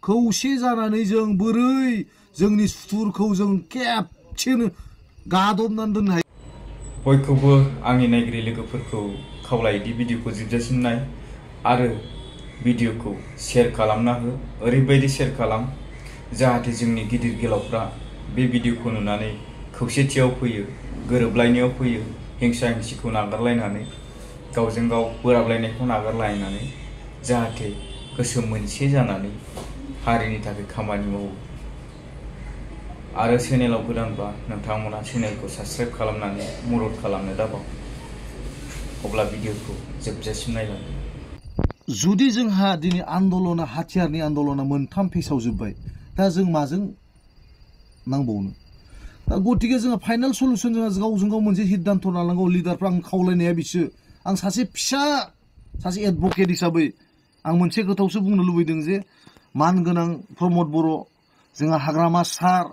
खौसे जानानै जों बोरै जोंनि सुथुरखौ जों खेबसेनो गादबनानै दोननो हायो। बयखौबो आंनि नायगिरि लोगोफोरखौ खावलायोदि भिडिअखौ जोबजासिम नाय आरो भिडिअखौ शेयार खालामना हो। ओरैबायदि शेयार खालाम जाहाथे जोंनि गिदिर गोलावफ्रा बे भिडिअखौ नुनानै खौसेथियाव फैयो, गोरोबलायनायाव फैयो, हिंसा हिंसिखौ नागारलायनानै गावजों गाव बोराबलायनायखौ नागारलायनानै जाहाथे गोसो मोनसे जानानै हारिनि थाखाय खामानि मावो। आरो चेनेलाव गोदानबा नोंथांमोना चेनेलखौ साबस्क्राइब खालामनानै मदद खालामनो दाबाव। अब्ला भिडिअखौ जोबजासिम नायलांदो। जुदि जोंहा दिनै आन्दलना हाथियारनि आन्दलना मोनथाम फेसाव जोब्बाय, दा जों माजों नांबावनो? दा गतिके जोंहा फाइनाल सल्युसन जोंहा गावजों गाव मोनसे सिद्धान्त लानांगौ। लिडारफ्रा आं खावलायनाया बिसो, आं सासे फिसा सासे एडभकेट हिसाबै आं मोनसे खोथावसो बुंनो लुबैदों जे मानगोनां प्रमद बर', जोंहा हाग्रामा सार,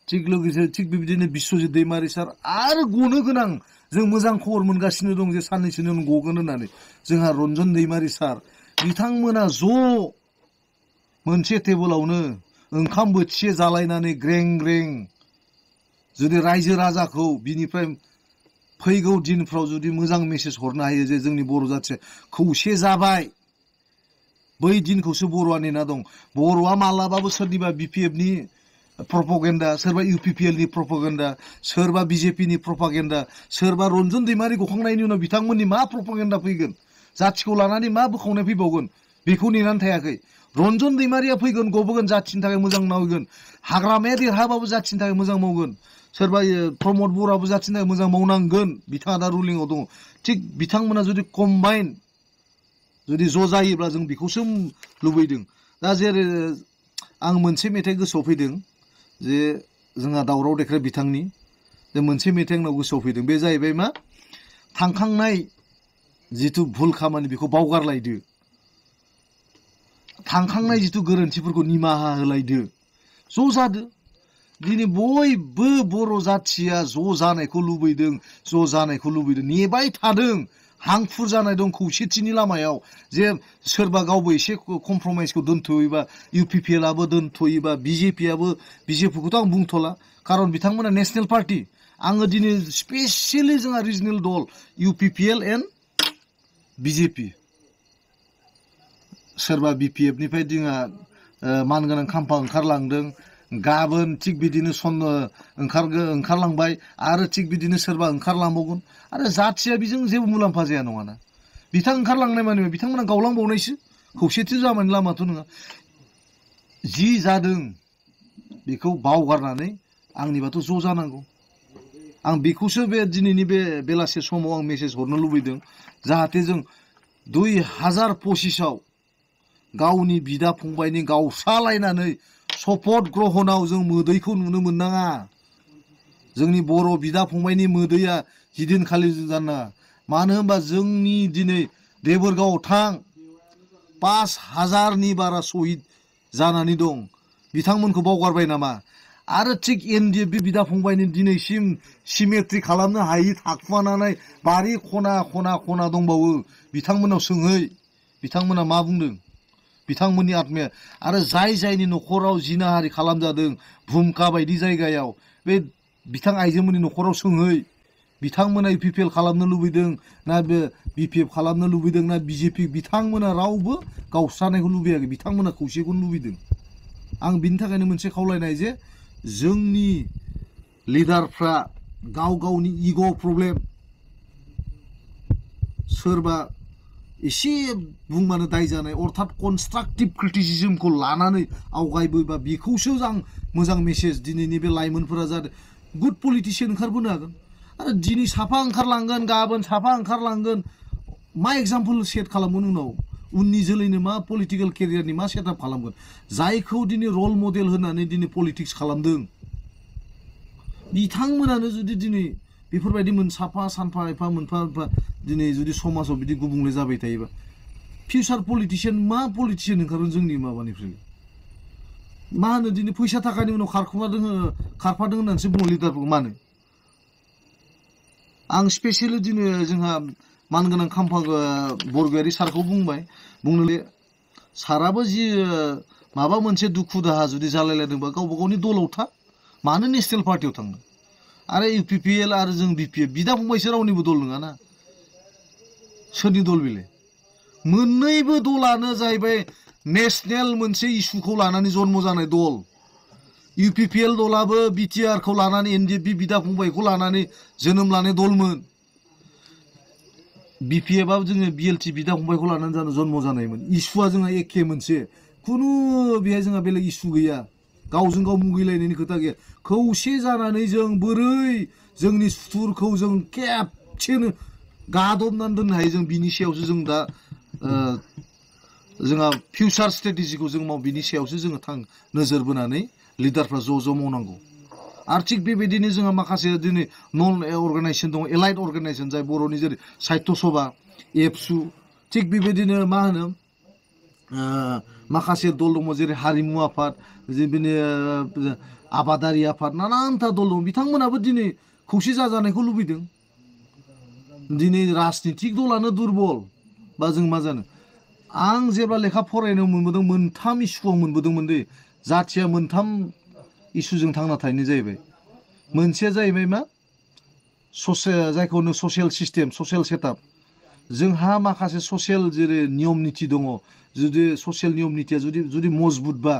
थिग लोगोसे थिग बेबायदिनो बिश्वजित दैमारि सार, आरो गनो गोनां जों मोजां खबर मोनगासिनो दं जे साननैसोनि उनाव गगोन होननानै जोंहा रन्जन दैमारि सार, बिथांमोना ज' मोनसे टेबोलावनो ओंखाम बोथिसे जालायनानै ग्रें ग्रें जुदि रायजो राजाखौ बिनिफ्राय फैगौ दिनफ्राव जुदि मोजां मेसेज हरनो हायो जे जोंनि बर' जाथिया खौसे जाबाय, बै दिनखौसो बर'आ नेना दं। बर'आ मालाबाबो सोरनिबा बिपिएफनि प्रपगेन्डा, सोरबा इउपिपिएलनि प्रपगेन्डा, सोरबा बिजेपिनि प्रपागेन्डा, सोरबा रन्जन दैमारि गखांनायनि उनाव बिथांमोननि मा प्रपगेन्डा फैगोन, जाथिखौ लानानै मा बोखावनाय फैबावगोन, बेखौ नेनानै थायाखै। रन्जन दैमारिया फैगोन, गबोगोन, जाथिनि थाखाय मोजां मावगोन। हाग्रामाया देरहाबाबो जाथिनि थाखाय मोजां मावगोन। सोरबा प्रमद बर'आबो जाथिनि थाखाय मोजां मावनांगोन। बिथाङा दा रुलिंआव दङ। थिग बिथांमोना जुदि कम्बाइन जुदि ज' जायोब्ला जों बेखौसो लुबैदों। दा जेरै आं मोनसे मेथाइ गोसोआव फैदों जे जोंहा दावराव देख्रे बिथांनि, जे मोनसे मेथाइ आंनाव गोसोआव फैदों, बे जाहैबाय मा, थांखांनाय जिथु भुल खामानि बेखौ बावगारलायदो, थांखांनाय जिथु गोरोन्थिफोरखौ निमाहा होलायदो, ज' जादो। दिनै बयबो बर' जाथिया ज' जानायखौ लुबैदों, ज' जानायखौ लुबैदों, नेबाय थादों। हांखुर जानाय दं खौसेथिनि लामायाव जे सोरबा गावबो एसे कमप्रमाइसखौ दोनथ'योबा, इउपिपिएलआबो दोनथ'योबा, बिजेपिखौथ' आं बुंथ'ला, खारन बिथांमोना नेसनेल पार्टि। आङो दिनै स्पेसियेलि जोंहा रिजनेल दल इउपिपिएल एन्ड बिजेपि, सोरबा बिपिएफनिफ्राय जोंहा मानगोनां खाम्फा ओंखारलांदों, गाबोन थिग बिदिनो ओंखारलांबाय, आरो थिग बिदिनो सोरबा ओंखारलांबावगोन। आरो जाथिया बेजों जेबो मुलाम्फा जाया नङाना। बिथां ओंखारलांनाय माने बिथांमोना गावलांबावनायसो, खौसेथि जानायनि लामाथ' नङा। जि जादों बेखौ बावगारनानै आंनिबाथ' ज' जानांगौ। आं बेखौसो बे दिनैनि बे बेलासे समाव आं मेसेज हरनो लुबैदों, जाहाथे जों 2025आव गावनि बिदा फंबायनि गावस्रालायनानै शपथ ग्रहणाव जों मोदैखौ नुनो मोननाङा। जोंनि बर' बिदा फंबायनि मोदैया हिदिनखालि जानो नाङा। मानो होनबा जोंनि दिनै देबोरगावआव थां, 5000नि बारा शहिद जानानै दं। बिथांमोनखौ बावगारबाय नामा? आरो थिग एनडिएफ बे बिदा फंबायनि दिनैसिम सिमेट्रि खालामनो हायि थाखुमानानै बारि खना खना खना दंबावो। बिथांमोनाव सोंहै, बिथांमोना मा बुंदों, बिथांमोननि आत्माया। आरो जाय जायनि न'खराव जिनाहारि खालामजादों भुमका बायदि जायगायाव, बे बिथां आइजोमोननि न'खराव सोंहै, बिथांमोना इउपिपिएल खालामनो लुबैदों ना बे बिपिएफ खालामनो लुबैदों ना बिजेपि, बिथांमोना रावबो गावस्रानायखौ लुबैयाखै, बिथांमोना खौसेखौनो लुबैदों। आं बिनि थाखायनो मोनसे खावलायनाय जे जोंनि लिडारफ्रा गाव गावनि इग' प्रब्लेम, सोरबा एसे बुंबानो दाय जानाय, अर्थात कनस्ट्राक्टिभ क्रिटिसिजमखौ लानानै आवगायबोबा बेखौसो आं मोजां मेसेज दिनैनि बे लाइमोनफोरा जादों गुड पलिटिशियान ओंखारबोनो हागोन। आरो दिनै साफा ओंखारलांगोन, गाबोन साफा ओंखारलांगोन, मा एग्जाम्पल सेट खालामगोन उनाव? उननि जोलैनो मा पलिटिकेल केरियारनि मा सेटआप खालामगोन? जायखौ दिनै रल मडेल होनानै दिनै पलिटिक्स खालामदों, बिथांमोनानो जुदि दिनै बेफोरबायदि साफा सानफा एफा मोनफा मोनफा दिनै जुदि समाजाव बिदि गुबुंले जाबाय थायोबा, फिउचार पलिटिशियान मा पलिटिशियान ओंखारगोन जोंनि माबानिफ्राय? मा होनो दिनै फैसा थाखानि उनाव खारफादों होननानैसो बुङो लिडारफोरखौ। मानो? आं स्पेसियेलि दिनै जोंहा मानगोनां खाम्फा बरगयारि सारखौ बुंबाय, बुंनोले साराबो जि माबा मोनसे दुखु दाहा जुदि जालायलायदोंबा गावबा गावनि दलाव था मानो नेशनेल पार्टियाव थांनो आरो इउपिपिएल आरो जों बिपिएफ बिदा फंबायसो रावनिबो दल नङाना सोरनि दल बेलाय मोननैबो दलानो जाहैबाय नेशनेल मोनसे इस्युखौ लानानै जन्म जानाय दल इउपिपिएल दलाबो बिटिआरखौ लानानै एनडिएफबि बिदा फंबायखौ लानानै जोनोम लानाय दलमोन बिपिएफआबो जोङो बिएलटि बिदा फंबायखौ लानानै जन्म जानायमोन इस्युआ जोंहा एखे मोनसे खुनु बेहाय जोंहा बेलेग इस्यु गैया गावजों गाव मुगैलायनायनि खोथा गैया खौसे जानानै जों बोरै जोंनि सुथुरखौ जों खेबसेनो गादबनानै दोननो हायो जों बिनि सायावसो जों दा जोंहा फिउचार स्ट्रेटेजिखौ जों बिनि सायावसो जोङो नोजोर बोनानै लिडारफ्रा ज' मावनांगौ आरो थिग बेबायदिनो जोंहा माखासे दिनै नन अर्गानाइजेसन दङ एलाइड अर्गानाइजेसन जाय बर'नि जेरै साहित्य सभा एबसु थिग बेबायदिनो मा होनो माखासे दल दङ जेरै हारिमु आफाद बिदिनो आबादारि आफाद नानानथा दल दङ बिथांमोनाबो दिनै खौसे जाजानायखौ लुबैदों दिनै राजनितिक दलानो दुरबल बा जों मा जानो आं जेब्ला लेखा फरायनो मोनबोदों मोनथाम इस्युआव मोनबोदोंमोन दे जाथिया मोनथाम इस्युजों थांना थानाय जाहैबाय मोनसेया जाहैबाय मा जायखौ होनो ससियेल सिस्टेम ससियेल सेटआप जोंहा माखासे ससियेल जेरै नियम निथि दङ जुदि ससियेल नियम निथिया जुदि मजबुत बा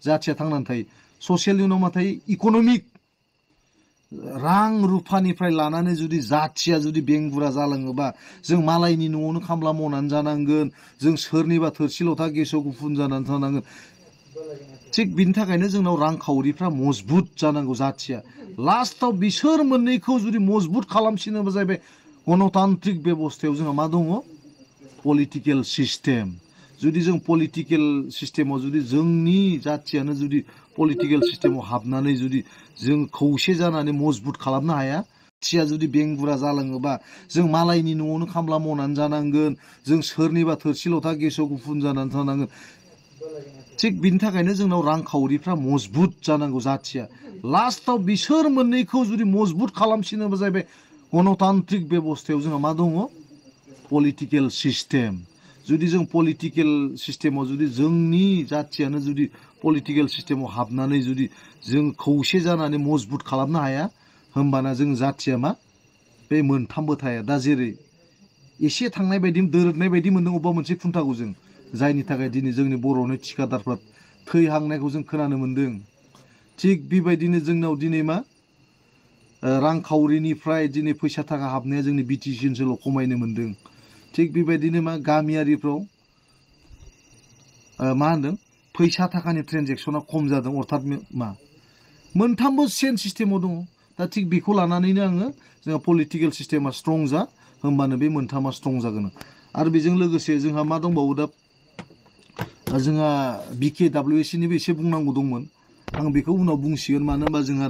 जाथिया थांनानै थायो ससियेलनि उनाव मा थायो इक'नमिक रां रुफानिफ्राय लानानै जुदि जाथिया जुदि बेंगुरा जालाङोबा जों मालायनि न'आवनो खामला मावनानै जानांगोन जों सोरनिबा थोरसि लथा गेसाव गुफुन जानानै थानांगोन थिग बिनि थाखायनो जोंनाव रांखावरिफ्रा मजबुत जानांगौ जाथिया लास्टआव बिसोर मोननैखौ जुदि मजबुत खालामसिनोबा जाहैबाय गणतान्त्रिक बेबस्थायाव जोंहा मा दङ पलिटिकेल सिस्टेम जुदि जों पलिटिकेल सिस्टेमाव जुदि जोंनि जाथियानो जुदि पलिटिकेल सिस्टेमाव हाबनानै जुदि जों खौसे जानानै मजबुत खालामनो हाया जाथिया जुदि बेंगुरा जालाङोबा जों मालायनि न'आवनो खामला मावनानै जानांगोन जों सोरनिबा थोरसि लथा गेसाव गुफुन जानानै थानांगोन थिग बिनि थाखायनो जोंनाव रांखावरिफ्रा मजबुत जानांगौ जाथिया लास्टआव बिसोर मोननैखौ जुदि मजबुत खालामसिनोबा जाहैबाय गणतान्त्रिक बेबस्थायाव जोंहा मा दङ पलिटिकेल सिस्टेम जुदि जों पलिटिकेल सिस्टेमाव जुदि जोंनि जाथियानो जुदि पलिटिकेल सिस्टेमाव हाबनानै जुदि जों खौसे जानानै मजबुत खालामनो हाया होमबाना जों जाथिया मा बे मोनथामबो थाया दा जेरै एसे थांनाय बायदि दोरोदनाय बायदि मोनदों अबेबा मोनसे खुन्थाखौ जों जायनि थाखाय दिनै जोंनि बर'नि थिखादारफ्रा थैहांनायखौ जों खोनानो मोन्दों थिग बेबायदिनो जोंनाव दिनै मा रांखावरिनिफ्राय दिनै फैसा थाखा हाबनाया जोंनि बिटिसि ओनसोलाव खमायनो मोन्दों थिग बेबायदिनो मा गामियारिफ्राव मा होनदों फैसा थाखानि ट्रेनजेक्सना खम जादों अर्थात मा मोनथामबो सेम सिस्टेमाव दङ दा थिग बेखौ लानानैनो आङो जोंहा पलिटिकेल सिस्टेमा स्ट्रं जा होमबानो बे मोनथामा स्ट्रं जागोन आरो बेजों लोगोसे जोंहा मा दंबावो दा जोंहा BKWSनिबो एसे बुंनांगौ दंमोन आं बेखौ उनाव बुंसिगोन मानो होनबा जोंहा